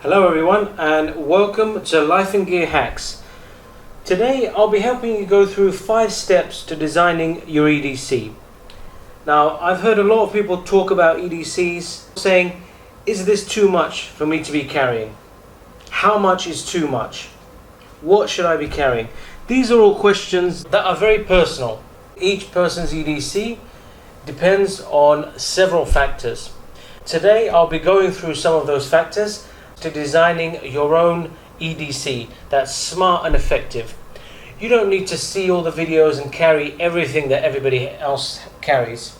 Hello everyone and welcome to Life and Gear Hacks. Today I'll be helping you go through 5 steps to designing your EDC. Now I've heard a lot of people talk about EDCs saying, is this too much for me to be carrying? How much is too much? What should I be carrying? These are all questions that are very personal. Each person's EDC depends on several factors. Today I'll be going through some of those factors to designing your own EDC that's smart and effective. You don't need to see all the videos and carry everything that everybody else carries.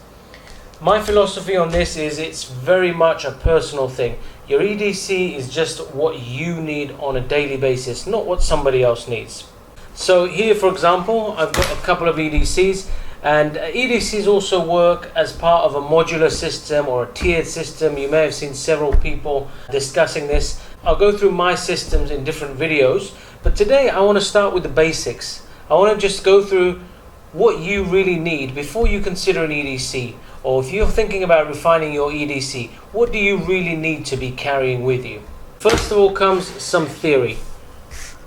My philosophy on this is it's very much a personal thing. Your EDC is just what you need on a daily basis, not what somebody else needs. So here, for example, I've got a couple of EDCs, and EDCs also work as part of a modular system or a tiered system. You may have seen several people discussing this. I'll go through my systems in different videos, but today I want to start with the basics. I want to just go through what you really need before you consider an EDC, or if you're thinking about refining your EDC, what do you really need to be carrying with you? First of all comes some theory.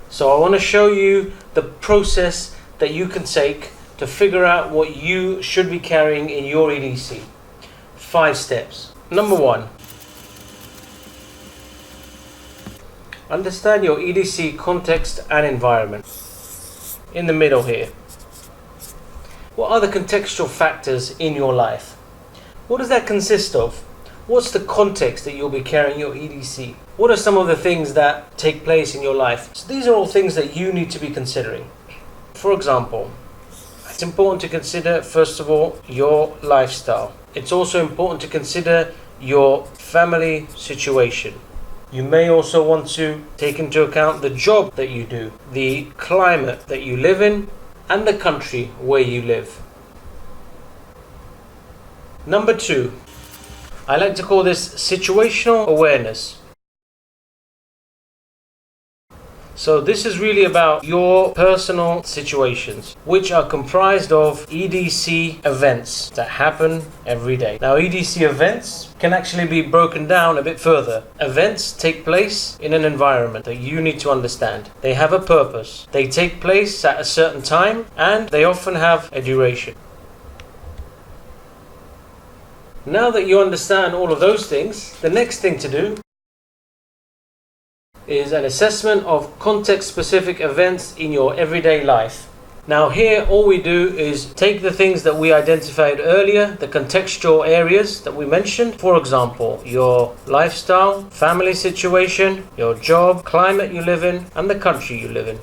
So I want to show you the process that you can take to figure out what you should be carrying in your EDC. 5 steps. Number 1. Understand your EDC context and environment. In the middle here. What are the contextual factors in your life? What does that consist of? What's the context that you'll be carrying your EDC? What are some of the things that take place in your life? So these are all things that you need to be considering. For example, it's important to consider, first of all, your lifestyle. It's also important to consider your family situation. You may also want to take into account the job that you do, the climate that you live in, and the country where you live. Number 2, I like to call this situational awareness. So this is really about your personal situations, which are comprised of EDC events that happen every day. Now, EDC events can actually be broken down a bit further. Events take place in an environment that you need to understand. They have a purpose. They take place at a certain time, and they often have a duration. Now that you understand all of those things, the next thing to do is an assessment of context-specific events in your everyday life. Now here, all we do is take the things that we identified earlier, the contextual areas that we mentioned. For example, your lifestyle, family situation, your job, climate you live in, and the country you live in.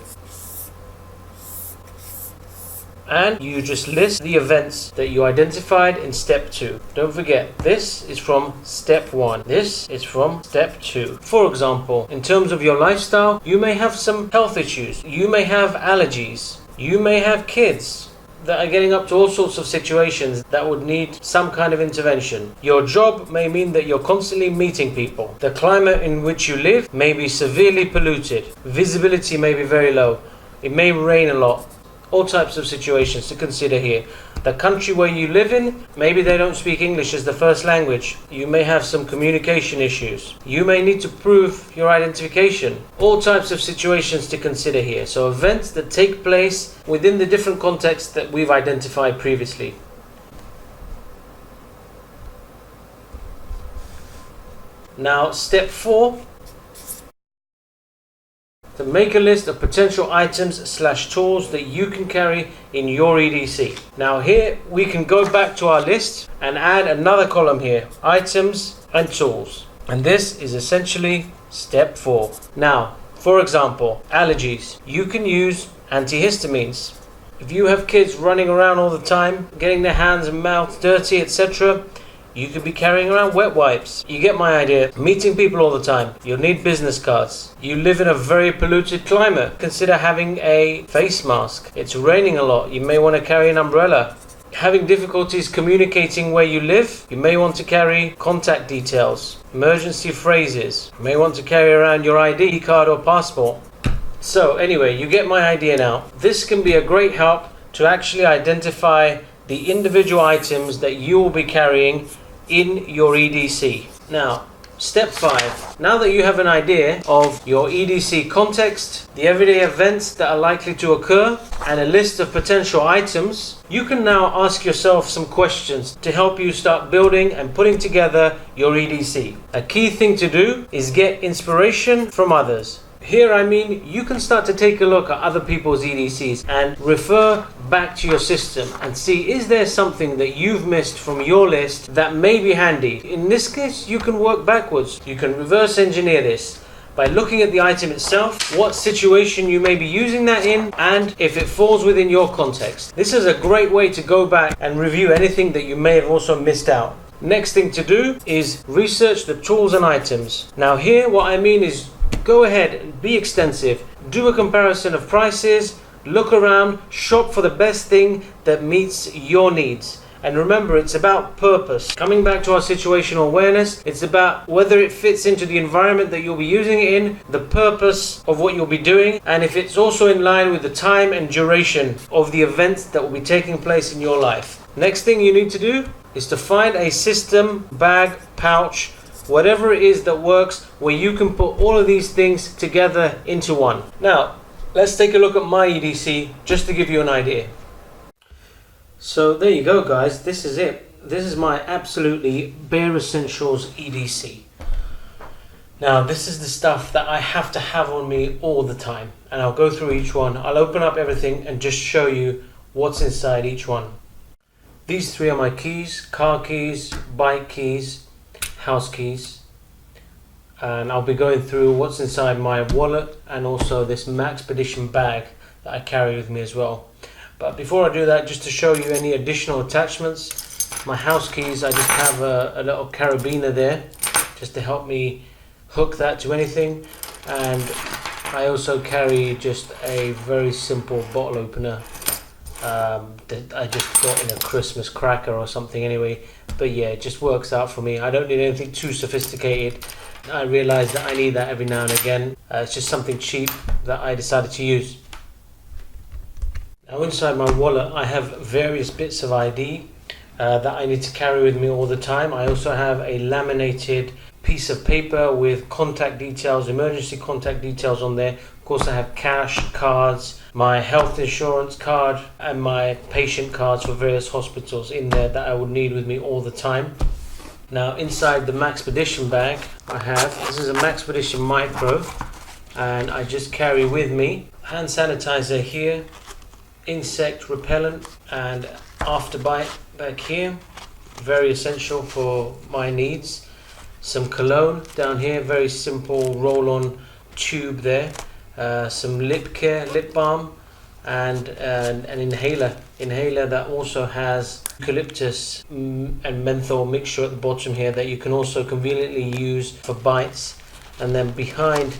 And you just list the events that you identified in step 2. Don't forget, this is from step 1. This is from step 2. For example, in terms of your lifestyle, you may have some health issues. You may have allergies. You may have kids that are getting up to all sorts of situations that would need some kind of intervention. Your job may mean that you're constantly meeting people. The climate in which you live may be severely polluted. Visibility may be very low. It may rain a lot. All types of situations to consider here. The country where you live in, maybe they don't speak English as the first language. You may have some communication issues. You may need to prove your identification. All types of situations to consider here. So events that take place within the different contexts that we've identified previously. Now, step 4. To make a list of potential items/tools that you can carry in your EDC. Now here we can go back to our list and add another column here, items and tools. And this is essentially step 4. Now, for example, allergies. You can use antihistamines. If you have kids running around all the time, getting their hands and mouths dirty, etc., you could be carrying around wet wipes. You get my idea. Meeting people all the time. You'll need business cards. You live in a very polluted climate. Consider having a face mask. It's raining a lot. You may want to carry an umbrella. Having difficulties communicating where you live, you may want to carry contact details, emergency phrases. You may want to carry around your ID card or passport. So anyway, you get my idea now. This can be a great help to actually identify the individual items that you will be carrying in your EDC. Now, Step 5. Now that you have an idea of your EDC context, the everyday events that are likely to occur, and a list of potential items, you can now ask yourself some questions to help you start building and putting together your EDC. A key thing to do is get inspiration from others. Here I mean you can start to take a look at other people's EDCs and refer back to your system and see, is there something that you've missed from your list that may be handy. In this case, you can work backwards. You can reverse engineer this by looking at the item itself, what situation you may be using that in, and if it falls within your context. This is a great way to go back and review anything that you may have also missed out. Next thing to do is research the tools and items. Now here what I mean is go ahead and be extensive. Do a comparison of prices, look around, shop for the best thing that meets your needs. And remember, it's about purpose. Coming back to our situational awareness, it's about whether it fits into the environment that you'll be using it in, the purpose of what you'll be doing, and if it's also in line with the time and duration of the events that will be taking place in your life. Next thing you need to do is to find a system, bag, pouch, whatever it is that works, where you can put all of these things together into one. Now, let's take a look at my EDC just to give you an idea. So there you go, guys. This is it. This is my absolutely bare essentials EDC. Now, this is the stuff that I have to have on me all the time, and I'll go through each one. I'll open up everything and just show you what's inside each one. These 3 are my keys: car keys, bike keys, house keys, and I'll be going through what's inside my wallet and also this Maxpedition bag that I carry with me as well. But before I do that, just to show you any additional attachments, my house keys, I just have a little carabiner there just to help me hook that to anything, and I also carry just a very simple bottle opener that I just got in a Christmas cracker or something anyway. But yeah, it just works out for me. I don't need anything too sophisticated. I realize that I need that every now and again. It's just something cheap that I decided to use. Now inside my wallet I have various bits of ID that I need to carry with me all the time. I also have a laminated piece of paper with contact details, emergency contact details on there. Of course I have cash, cards, my health insurance card, and my patient cards for various hospitals in there that I would need with me all the time. Now inside the Maxpedition bag I have, this is a Maxpedition Micro, and I just carry with me hand sanitizer here, insect repellent, and afterbite back here, very essential for my needs. Some cologne down here, very simple roll-on tube there. Some lip care, lip balm, and an inhaler that also has eucalyptus and menthol mixture at the bottom here that you can also conveniently use for bites. And then behind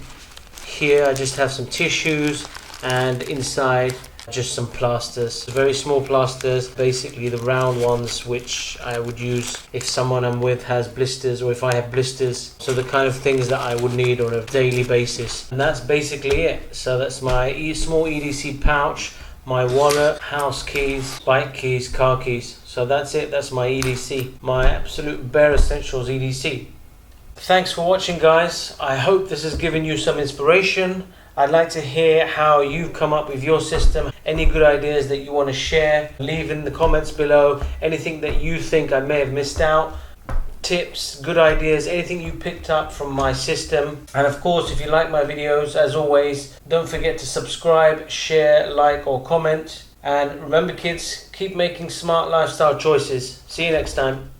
here I just have some tissues, and inside just some plasters, very small plasters, basically the round ones which I would use if someone I'm with has blisters, or if I have blisters. So the kind of things that I would need on a daily basis. And that's basically it. So that's my small EDC pouch, my wallet, house keys, bike keys, car keys. So that's it. That's my EDC, my absolute bare essentials EDC. Thanks for watching, guys. I hope this has given you some inspiration. I'd like to hear how you've come up with your system. Any good ideas that you want to share, leave in the comments below. Anything that you think I may have missed out, tips, good ideas, anything you picked up from my system. And of course, if you like my videos, as always, don't forget to subscribe, share, like, or comment. And remember, kids, keep making smart lifestyle choices. See you next time.